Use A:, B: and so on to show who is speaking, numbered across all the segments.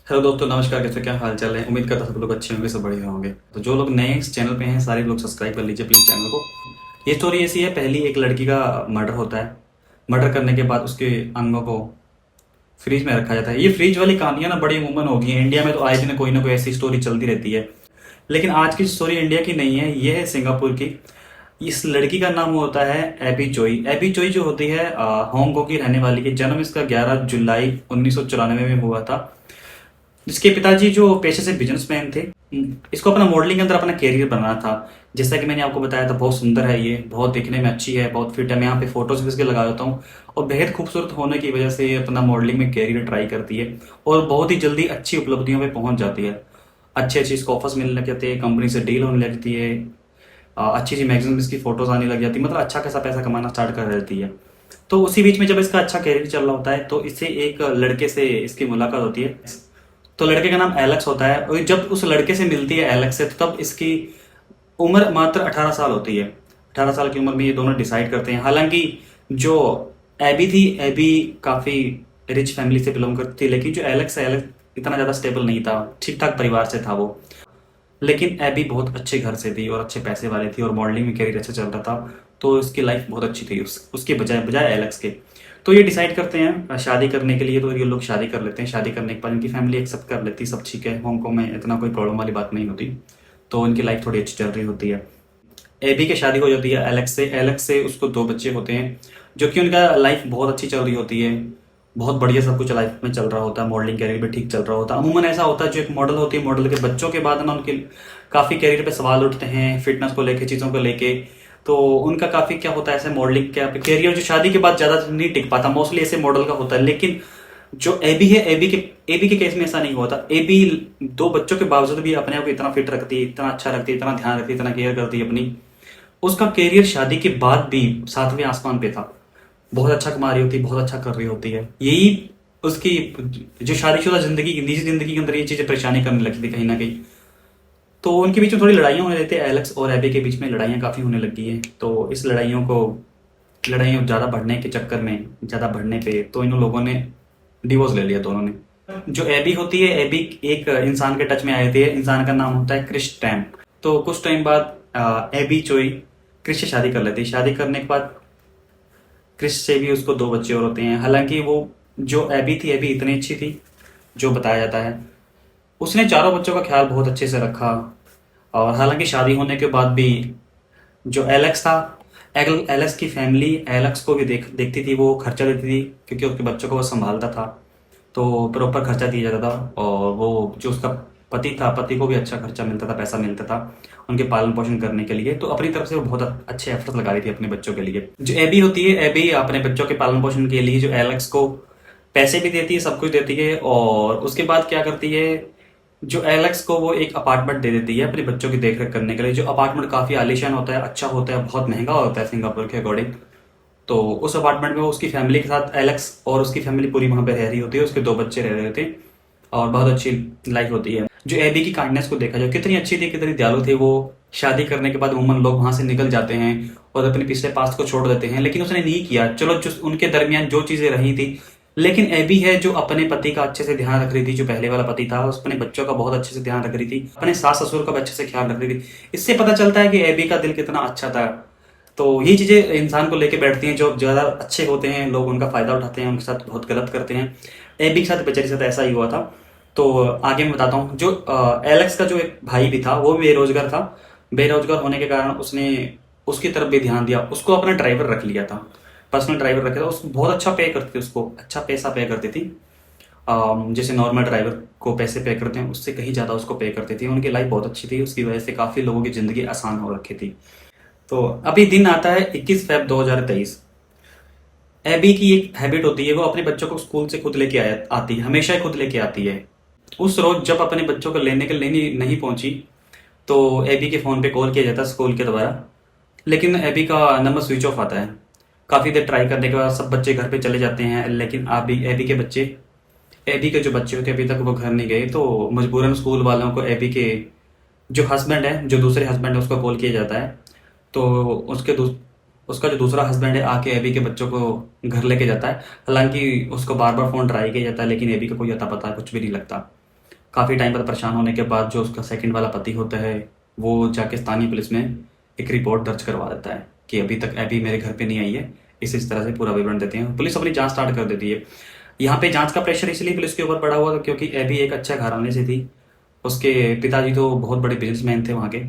A: Hello दोस्तों, नमस्कार। कैसे क्या हाल चाल है? उम्मीद करता सब लोग अच्छे होंगे, सब बढ़िया होंगे। तो जो लोग नए इस चैनल पे हैं, सारे लोग सब्सक्राइब कर लीजिए प्लीज़ चैनल को। ये स्टोरी ऐसी है, पहली एक लड़की का मर्डर होता है। मर्डर करने के बाद उसके अंगों को फ्रीज में रखा जाता है। ये फ्रीज वाली कहानियां ना बड़ी अमूमन हो गई हैं इंडिया में, तो आए दिन कोई ना कोई ऐसी स्टोरी चलती रहती है। लेकिन आज की स्टोरी इंडिया की नहीं है, ये है सिंगापुर की। इस लड़की का नाम होता है एबी चोई। एबी चोई जो होती है हांगकांग की रहने वाली की। जन्म इसका 11 जुलाई 1994 में हुआ था। इसके पिताजी जो पेशे से बिजनेसमैन थे। इसको अपना मॉडलिंग के अंदर अपना कैरियर बनाना था। जैसा कि मैंने आपको बताया था, बहुत सुंदर है ये, बहुत दिखने में अच्छी है, बहुत फिट है। मैं यहाँ पे फोटोज भी इसके लगा देता हूँ। और बेहद खूबसूरत होने की वजह से ये अपना मॉडलिंग में कैरियर ट्राई करती है और बहुत ही जल्दी अच्छी उपलब्धियों पे पहुंच जाती है। अच्छे अच्छे इसको ऑफर्स मिलने लग जाते हैं, कंपनी से डील होने लगती है। अच्छी अच्छी मैगजीन में इसकी फोटोज आने लग जाती है, मतलब अच्छा खासा पैसा कमाना स्टार्ट कर देती है। तो उसी बीच में जब इसका अच्छा कैरियर चल रहा होता है, तो इससे एक लड़के से इसकी मुलाकात होती है। तो लड़के का नाम एलेक्स होता है, और जब उस लड़के से मिलती है एलेक्स से, तो तब इसकी उम्र मात्र 18 साल होती है। 18 साल की उम्र में ये दोनों डिसाइड करते हैं। हालांकि जो एबी थी, एबी काफी रिच फैमिली से बिलोंग करती थी, लेकिन जो एलेक्स है, एलेक्स इतना ज्यादा स्टेबल नहीं था, ठीक ठाक परिवार से था वो। लेकिन एबी बहुत अच्छे घर से थी और अच्छे पैसे वाले थी, और मॉडलिंग में कैरियर अच्छा चल रहा था। तो उसकी लाइफ बहुत अच्छी थी उसके बजाय बजाय एलेक्स के। तो ये डिसाइड करते हैं शादी करने के लिए। तो ये लोग शादी कर लेते हैं। शादी करने के बाद इनकी फैमिली एक्सेप्ट कर लेती, सब ठीक है, हांगकांग में इतना कोई प्रॉब्लम वाली बात नहीं होती। तो उनकी लाइफ थोड़ी अच्छी चल रही होती है। एबी की शादी हो जाती है एलेक्स से। एलेक्स से उसको दो बच्चे होते हैं, जो कि उनका लाइफ बहुत अच्छी चल रही होती है। बहुत बढ़िया सब कुछ लाइफ में चल रहा होता है, मॉडलिंग कैरियर भी ठीक चल रहा होता है। अमूमन ऐसा होता है, जो एक मॉडल होती है, मॉडल के बच्चों के बाद ना उनके काफ़ी कैरियर पे सवाल उठते हैं, फिटनेस को लेके, चीज़ों को लेके। तो उनका काफ़ी क्या होता है, ऐसे मॉडलिंग का कैरियर जो शादी के बाद ज़्यादा नहीं टिक पाता, मोस्टली ऐसे मॉडल का होता है। लेकिन जो एबी है, एबी के केस में ऐसा नहीं होता। एबी दो बच्चों के बावजूद भी अपने आप को इतना फिट रखती है, इतना अच्छा रखती है, इतना ध्यान रखती है, इतना केयर करती है अपनी। उसका कैरियर शादी के बाद भी सातवें आसमान पे था। बहुत अच्छा कमा रही होती, बहुत अच्छा कर रही होती है। यही उसकी जो शादीशुदा जिंदगी, निजी जिंदगी के अंदर ये चीजें परेशानी करने लगी थी कहीं ना कहीं। तो उनके बीच में थोड़ी लड़ाइयाँ होने लगती है। एलेक्स और एबी के बीच में लड़ाइयाँ काफी होने लगी हैं। तो इस लड़ाइयों ज़्यादा बढ़ने के चक्कर में, ज़्यादा बढ़ने पे, तो इन लोगों ने डिवोर्स ले लिया दोनों ने। जो एबी होती है, एबी एक इंसान के टच में आई थी। इंसान का नाम होता है क्रिश टैम। तो कुछ टाइम बाद एबी चोई क्रिश से शादी कर लेती है। शादी करने के बाद क्रिश से भी उसको दो बच्चे और होते हैं। हालांकि वो जो एबी थी, एबी इतनी अच्छी थी, जो बताया जाता है, उसने चारों बच्चों का ख्याल बहुत अच्छे से रखा। और हालांकि शादी होने के बाद भी जो एलेक्स था, एलेक्स की फैमिली एलेक्स को भी देखती थी, वो खर्चा देती थी, क्योंकि उसके बच्चों को वो संभालता था। तो प्रॉपर खर्चा दिया जाता था। और वो जो उसका पति था, पति को भी अच्छा खर्चा मिलता था, पैसा मिलता था उनके पालन पोषण करने के लिए। तो अपनी तरफ से वो बहुत अच्छे एफर्ट्स लगा रही थी अपने बच्चों के लिए। जो एबी होती है, एबी अपने बच्चों के पालन पोषण के लिए जो एलेक्स को पैसे भी देती है, सब कुछ देती है। और उसके बाद क्या करती है, जो एलेक्स को वो एक अपार्टमेंट दे देती है अपने बच्चों की देखरेख करने के लिए। जो अपार्टमेंट काफी आलीशान होता है, अच्छा होता है, बहुत महंगा होता है सिंगापुर के अकॉर्डिंग। तो उस अपार्टमेंट में वो उसकी फैमिली के साथ, एलेक्स और उसकी फैमिली पूरी वहां पे रह रही होती है। उसके दो बच्चे रह रहे होते हैं और बहुत अच्छी लाइफ होती है। जो एबी की काइंडनेस को देखा जाए, कितनी अच्छी थी, कितनी दयालु थी वो। शादी करने के बाद उमूमन लोग वहां से निकल जाते हैं और अपने पिछले पास्ट को छोड़ देते हैं, लेकिन उसने नहीं किया। चलो, जो उनके दरमियान जो चीजें रही थी, लेकिन एबी है जो अपने पति का अच्छे से ध्यान रख रही थी। जो पहले वाला पति था, उस अपने बच्चों का बहुत अच्छे से ध्यान रख रही थी, अपने सास ससुर का भी अच्छे से ख्याल रख रही थी। इससे पता चलता है कि एबी का दिल कितना अच्छा था। तो ये चीजें इंसान को लेके बैठती हैं। जो ज्यादा अच्छे होते हैं लोग, उनका फायदा उठाते हैं, उनके साथ बहुत गलत करते हैं। एबी के साथ, बेचारी के साथ ऐसा ही हुआ था। तो आगे मैं बताता हूँ। जो एलेक्स का जो एक भाई भी था, वो भी बेरोजगार था। बेरोजगार होने के कारण उसने उसकी तरफ भी ध्यान दिया, उसको अपना ड्राइवर रख लिया था, पर्सनल ड्राइवर रखा था। उसको बहुत अच्छा पे करती थी, उसको अच्छा पैसा पे करती थी। जैसे नॉर्मल ड्राइवर को पैसे पे करते हैं, उससे कहीं ज़्यादा उसको पे करती थी। उनकी लाइफ बहुत अच्छी थी, उसकी वजह से काफ़ी लोगों की ज़िंदगी आसान हो रखी थी। तो अभी दिन आता है 21 फ़रवरी 2023। एबी की एक हैबिट होती है, वो अपने बच्चों को स्कूल से खुद लेके आती है, हमेशा ही खुद लेके आती है। उस रोज जब अपने बच्चों को लेने के लिए नहीं पहुंची, तो एबी के फ़ोन पे कॉल किया जाता है स्कूल के द्वारा। लेकिन एबी का नंबर स्विच ऑफ आता है। काफ़ी देर ट्राई करने के बाद सब बच्चे घर पे चले जाते हैं, लेकिन अभी एबी के जो बच्चे होते हैं, अभी तक वो घर नहीं गए। तो मजबूरन स्कूल वालों को एबी के जो हस्बैंड है, जो दूसरे हस्बैंड है, उसको कॉल किया जाता है। तो उसका जो दूसरा हस्बैंड है, आके एबी के बच्चों को घर लेके जाता है। हालांकि उसको बार बार फ़ोन ट्राई किया जाता है, लेकिन एबी का कोई अता पता कुछ भी नहीं लगता। काफ़ी टाइम बाद परेशान होने के बाद जो उसका सेकंड वाला पति होता है वो जाके स्थानीय पुलिस में एक रिपोर्ट दर्ज करवा देता है कि अभी तक एबी मेरे घर पे नहीं आई है। इस तरह से पूरा विवरण देते हैं। पुलिस अपनी जांच स्टार्ट कर देती है। यहाँ पे जांच का प्रेशर इसलिए पुलिस के ऊपर पड़ा हुआ था क्योंकि एबी एक अच्छा घराने से थी। उसके पिताजी तो बहुत बड़े बिजनेसमैन थे वहाँ के,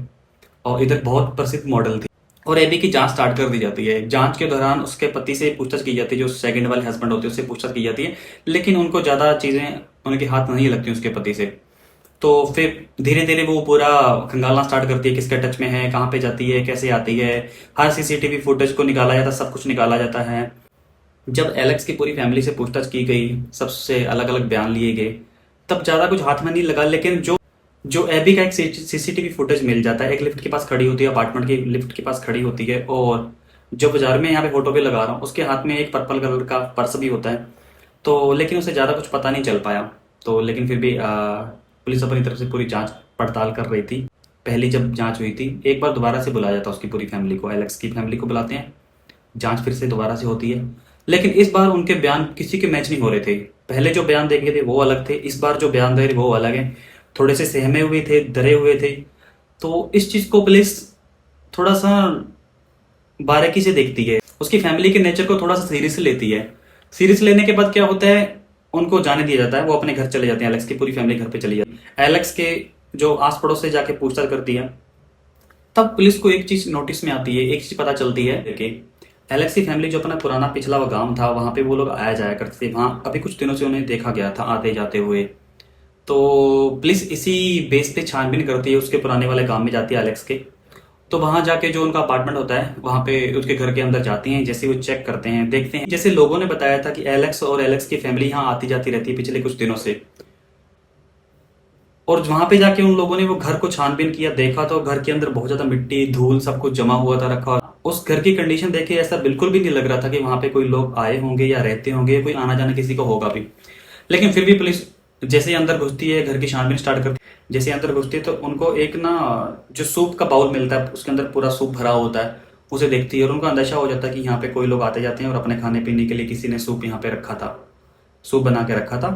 A: और इधर बहुत प्रसिद्ध मॉडल थी। और एबी की जांच स्टार्ट कर दी जाती है। जांच के दौरान उसके पति से पूछताछ की जाती है, जो सेकंड वाले हस्बैंड होते हैं उससे पूछताछ की जाती है, लेकिन उनको ज़्यादा चीज़ें उनके हाथ नहीं लगती उसके पति से। तो फिर धीरे धीरे वो पूरा खंगालना स्टार्ट करती है, किसके टच में है, कहाँ पे जाती है, कैसे आती है। हर सीसीटीवी फुटेज को निकाला जाता है, सब कुछ निकाला जाता है। जब एलेक्स की पूरी फैमिली से पूछताछ की गई, सबसे अलग अलग बयान लिए गए, तब ज़्यादा कुछ हाथ में नहीं लगा। लेकिन जो एबी का एक सीसीटीवी फुटेज मिल जाता है, एक लिफ्ट के पास खड़ी होती है, अपार्टमेंट की लिफ्ट के पास खड़ी होती है, और जो बाजार में यहाँ पे फोटो पे लगा रहा हूँ उसके हाथ में एक पर्पल कलर का पर्स भी होता है। तो लेकिन उसे ज़्यादा कुछ पता नहीं चल पाया। तो लेकिन फिर भी पुलिस अपनी तरफ से पूरी जांच पड़ताल कर रही थी। पहली जब जांच हुई थी, एक बार दोबारा से बुलाया जाता है उसकी पूरी फैमिली को, एलेक्स की फैमिली को बुलाते हैं, जांच फिर से दोबारा से होती है। लेकिन इस बार उनके बयान किसी के मैच नहीं हो रहे थे। पहले जो बयान देखे थे वो अलग थे, इस बार जो बयान दे रहे वो अलग है। थोड़े से सहमे हुए थे, डरे हुए थे। तो इस चीज़ को पुलिस थोड़ा सा बारीकी से देखती है, उसकी फैमिली के नेचर को थोड़ा सा सीरियस लेती है। सीरियस लेने के बाद क्या होता है, उनको जाने दिया जाता है, वो अपने घर चले जाते हैं। एलेक्स की पूरी फैमिली घर पे चली जाती है। एलेक्स के जो आस पड़ोस से जाके पूछताछ करती है, तब पुलिस को एक चीज नोटिस में आती है, एक चीज पता चलती है कि एलेक्स की फैमिली जो अपना पुराना पिछला गांव था वहां पे वो लोग आया जाया करते थे। वहां अभी कुछ दिनों से उन्हें देखा गया था आते जाते हुए। तो पुलिस इसी बेस पे छानबीन करती है, उसके पुराने वाले गांव में जाती है एलेक्स के। तो वहां जाके जो उनका अपार्टमेंट होता है वहां पे उसके घर के अंदर जाती हैं। जैसे वो चेक करते हैं, देखते हैं, जैसे लोगों ने बताया था कि एलेक्स और एलेक्स की फैमिली यहाँ आती जाती रहती है पिछले कुछ दिनों से। और वहां पे जाके उन लोगों ने वो घर को छानबीन किया, देखा तो घर के अंदर बहुत ज्यादा मिट्टी धूल सब कुछ जमा हुआ था, रखा। उस घर की कंडीशन देखे ऐसा बिल्कुल भी नहीं लग रहा था कि वहां पे कोई लोग आए होंगे या रहते होंगे, या कोई आना जाना किसी को होगा भी। लेकिन फिर भी पुलिस जैसे ही अंदर घुसती है, घर की छानबीन स्टार्ट करती है। जैसे अंदर घुसती है तो उनको एक ना जो सूप का बाउल मिलता है, उसके अंदर पूरा सूप भरा होता है, उसे देखती है और उनको अंदेशा हो जाता है कि यहाँ पे कोई लोग आते जाते हैं और अपने खाने पीने के लिए किसी ने सूप यहाँ पे रखा था, सूप बना के रखा था।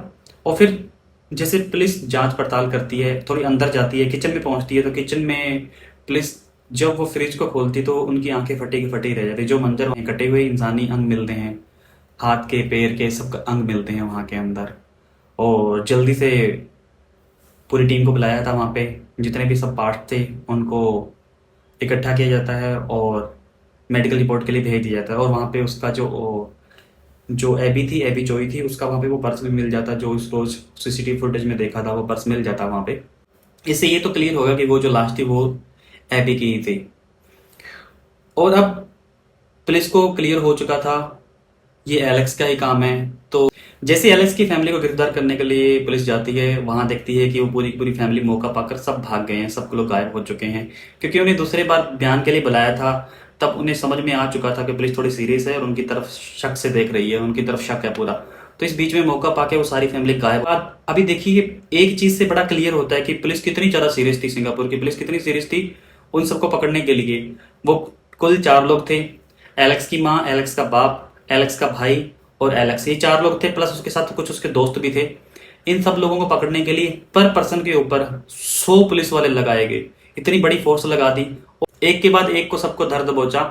A: और फिर जैसे पुलिस जांच पड़ताल करती है, थोड़ी अंदर जाती है, किचन में पहुंचती है, तो किचन में पुलिस जब वो फ्रिज को खोलती तो उनकी आंखें फटी की फटी रह जाती। जो मंजर वहीं कटे हुए इंसानी अंग मिलते हैं, हाथ के पैर के सब अंग मिलते हैं वहां के अंदर। और जल्दी से पूरी टीम को बुलाया था वहाँ पे, जितने भी सब पार्ट थे उनको इकट्ठा किया जाता है और मेडिकल रिपोर्ट के लिए भेज दिया जाता है। और वहाँ पे उसका जो एबी थी, एबी जोई थी, उसका वहाँ पे वो पर्स भी मिल जाता, जो उस रोज सीसीटीवी फुटेज में देखा था वो पर्स मिल जाता वहाँ पे। इससे ये तो क्लियर होगा कि वो जो लाश थी वो एबी की ही थी। और अब पुलिस को क्लियर हो चुका था ये एलेक्स का ही काम है। तो जैसे एलेक्स की फैमिली को गिरफ्तार करने के लिए पुलिस जाती है, वहां देखती है कि वो पूरी पूरी फैमिली मौका पाकर सब भाग गए हैं, सब लोग गायब हो चुके हैं। क्योंकि उन्हें दूसरी बार बयान के लिए बुलाया था, तब उन्हें समझ में आ चुका था कि पुलिस थोड़ी सीरियस है और उनकी तरफ शक से देख रही है, उनकी तरफ शक है पूरा। तो इस बीच में मौका पाके वो सारी फैमिली गायब। अभी देखिए, एक चीज से बड़ा क्लियर होता है कि पुलिस कितनी ज्यादा सीरियस थी, सिंगापुर की पुलिस कितनी सीरियस थी उन सबको पकड़ने के लिए। वो कुल 4 लोग थे, एलेक्स की माँ, एलेक्स का बाप, एलेक्स का भाई और एलेक्स, ये 4 लोग थे, प्लस उसके साथ कुछ उसके दोस्त भी थे। इन सब लोगों को पकड़ने के लिए पर पर्सन के ऊपर 100 पुलिस वाले लगाए गए, इतनी बड़ी फोर्स लगा दी। एक के बाद एक को सबको धर दबोचा।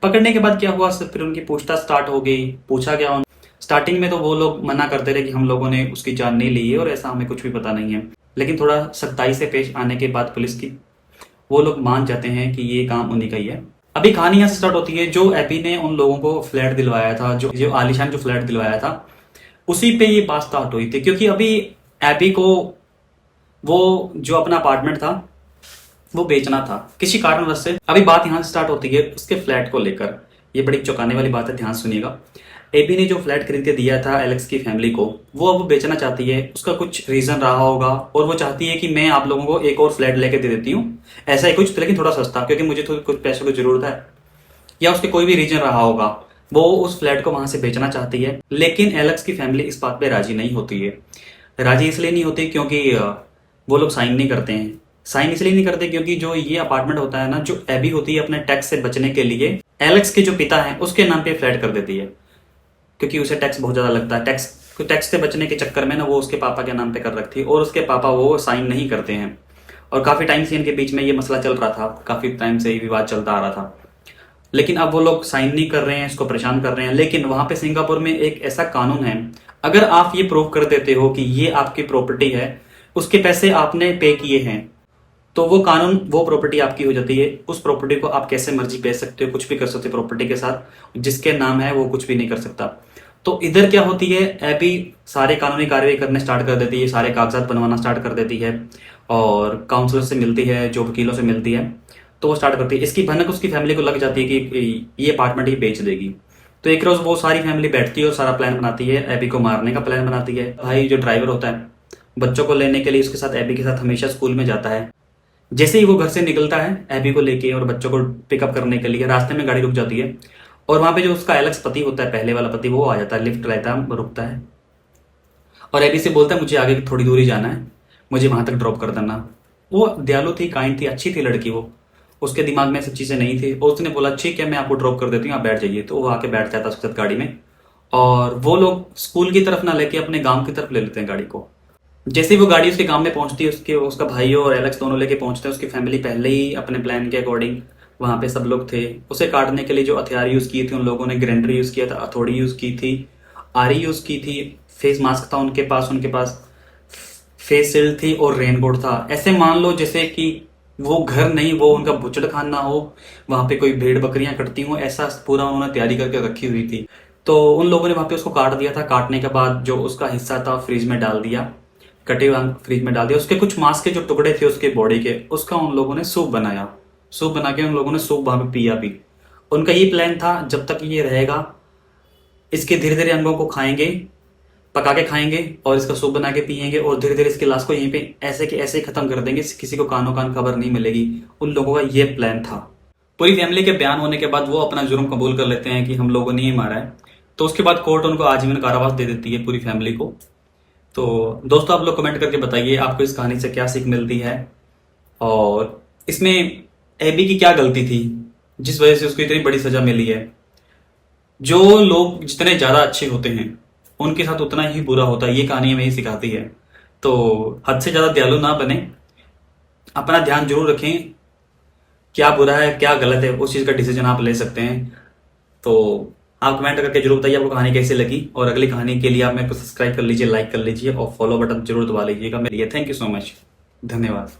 A: पकड़ने के बाद क्या हुआ, फिर उनकी पूछताछ स्टार्ट हो गई, पूछा गया। स्टार्टिंग में तो वो लोग मना करते रहे कि हम लोगों ने उसकी जान नहीं ली है और ऐसा हमें कुछ भी पता नहीं है। लेकिन थोड़ा सख्ताई से पेश आने के बाद पुलिस की, वो लोग मान जाते हैं कि ये काम उन्हीं का ही है। अभी कहानी यहाँ से स्टार्ट होती है। जो एबी ने उन लोगों को फ्लैट दिलवाया था, जो आलिशान जो फ्लैट दिलवाया था, उसी पे ये बात स्टार्ट हुई थी। क्योंकि अभी एबी को वो जो अपना अपार्टमेंट था वो बेचना था किसी कारणवश से। अभी बात यहाँ से स्टार्ट होती है उसके फ्लैट को लेकर। ये बड़ी चौंकाने वाली बात है, ध्यान सुनिएगा। एबी ने जो फ्लैट खरीद के दिया था एलेक्स की फैमिली को, वो अब बेचना चाहती है। उसका कुछ रीजन रहा होगा और वो चाहती है कि मैं आप लोगों को एक और फ्लैट लेके दे देती हूँ, ऐसा ही कुछ, लेकिन थोड़ा सस्ता, क्योंकि मुझे तो कुछ पैसों की जरूरत है, या उसके कोई भी रीजन रहा होगा। वो उस फ्लैट को वहां से बेचना चाहती है। लेकिन एलेक्स की फैमिली इस बात पे राजी नहीं होती है। राजी इसलिए नहीं होती क्योंकि वो लोग साइन नहीं करते हैं। साइन इसलिए नहीं करते क्योंकि जो ये अपार्टमेंट होता है ना, जो एबी होती है अपने टैक्स से बचने के लिए एलेक्स के जो पिता हैं उसके नाम पे फ्लैट कर देती है, क्योंकि उसे टैक्स बहुत ज्यादा लगता है। टैक्स तो टैक्स से बचने के चक्कर में ना वो उसके पापा के नाम पे कर रखी थी और उसके पापा वो साइन नहीं करते हैं। और काफ़ी टाइम से इनके बीच में ये मसला चल रहा था, काफ़ी टाइम से ये विवाद चलता आ रहा था। लेकिन अब वो लोग साइन नहीं कर रहे हैं, इसको परेशान कर रहे हैं। लेकिन वहां पे सिंगापुर में एक ऐसा कानून है, अगर आप ये प्रूव कर देते हो कि ये आपकी प्रॉपर्टी है, उसके पैसे आपने पे किए हैं, तो वो कानून, वो प्रॉपर्टी आपकी हो जाती है। उस प्रॉपर्टी को आप कैसे मर्जी बेच सकते हो, कुछ भी कर सकते हो प्रॉपर्टी के साथ। जिसके नाम है वो कुछ भी नहीं कर सकता। तो इधर क्या होती है, एबी सारे कानूनी कार्रवाई करने स्टार्ट कर देती है, सारे कागजात बनवाना स्टार्ट कर देती है और काउंसलर से मिलती है, जो वकीलों से मिलती है, तो वो स्टार्ट करती है। इसकी भनक उसकी फैमिली को लग जाती है कि ये अपार्टमेंट ही बेच देगी। तो एक रोज वो सारी फैमिली बैठती है और सारा प्लान बनाती है, एबी को मारने का प्लान बनाती है। भाई जो ड्राइवर होता है बच्चों को लेने के लिए उसके साथ, एबी के साथ हमेशा स्कूल में जाता है। जैसे ही वो घर से निकलता है एबी को लेके और बच्चों को पिकअप करने के लिए, रास्ते में गाड़ी रुक जाती है और वहां पे जो उसका एलेक्स पति होता है, पहले वाला पति, वो आ जाता है, लिफ्ट रहता है, रुकता है और एबी से बोलता है मुझे आगे थोड़ी दूरी जाना है, मुझे वहां तक ड्रॉप कर देना। वो दयालु थी, काइंड थी, अच्छी थी लड़की वो। उसके दिमाग में सब चीजें नहीं थी और उसने बोला ठीक है मैं आपको ड्रॉप कर देती हूँ, आप बैठ जाइए। तो वो आके बैठ जाता उसके साथ गाड़ी में और वो लोग स्कूल की तरफ ना लेके अपने गांव की तरफ ले लेते हैं गाड़ी को। जैसे ही वो गाड़ी उसके गांव में पहुंचती है, उसका भाई और एलेक्स दोनों लेके पहुंचते हैं। उसकी फैमिली पहले ही अपने प्लान के अकॉर्डिंग वहां पे सब लोग थे। उसे काटने के लिए जो हथियार यूज किए थे उन लोगों ने, ग्राइंडर यूज किया था, हथौड़ी यूज की थी, आरी यूज की थी, फेस मास्क था उनके पास फेस शील्ड थी और रेनकोट था। ऐसे मान लो जैसे कि वो घर नहीं, वो उनका बुचड़ खाना हो, वहां पे कोई भेड़ बकरियां कटती हो, ऐसा पूरा उन्होंने तैयारी करके रखी हुई थी। तो उन लोगों ने वहां पे उसको काट दिया था। काटने के बाद जो उसका हिस्सा था फ्रिज में डाल दिया, कटे हुए फ्रिज में डाल दिया। उसके कुछ मांस के जो टुकड़े थे उसके बॉडी के, उसका उन लोगों ने सूप बनाया। सूप बना के उन लोगों ने सूप वहां पे पिया भी। उनका ये प्लान था जब तक ये रहेगा इसके धीरे धीरे अंगों को खाएंगे, पका के खाएंगे और इसका सूप बना के पियेंगे और धीरे धीरे इसकी लाश को यहीं पे ऐसे के ऐसे ही खत्म कर देंगे, किसी को कानो कान खबर नहीं मिलेगी। उन लोगों का ये प्लान था। पूरी फैमिली के बयान होने के बाद वो अपना जुर्म कबूल कर लेते हैं कि हम लोगों ने ही मारा है। तो उसके बाद कोर्ट उनको आजीवन कारावास दे देती है पूरी फैमिली को। तो दोस्तों आप लोग कमेंट करके बताइए आपको इस कहानी से क्या सीख मिलती है और इसमें एबी की क्या गलती थी जिस वजह से उसको इतनी बड़ी सजा मिली है। जो लोग जितने ज्यादा अच्छे होते हैं उनके साथ उतना ही बुरा होता है, ये कहानी हमें ही सिखाती है। तो हद से ज्यादा दयालु ना बने, अपना ध्यान जरूर रखें, क्या बुरा है क्या गलत है उस चीज का डिसीजन आप ले सकते हैं। तो आप कमेंट करके जरूर बताइए आपको कहानी कैसी लगी और अगली कहानी के लिए आप मेरे को सब्सक्राइब कर लीजिए, लाइक कर लीजिए और फॉलो बटन जरूर दबा लीजिएगा मेरे लिए। थैंक यू सो मच, धन्यवाद।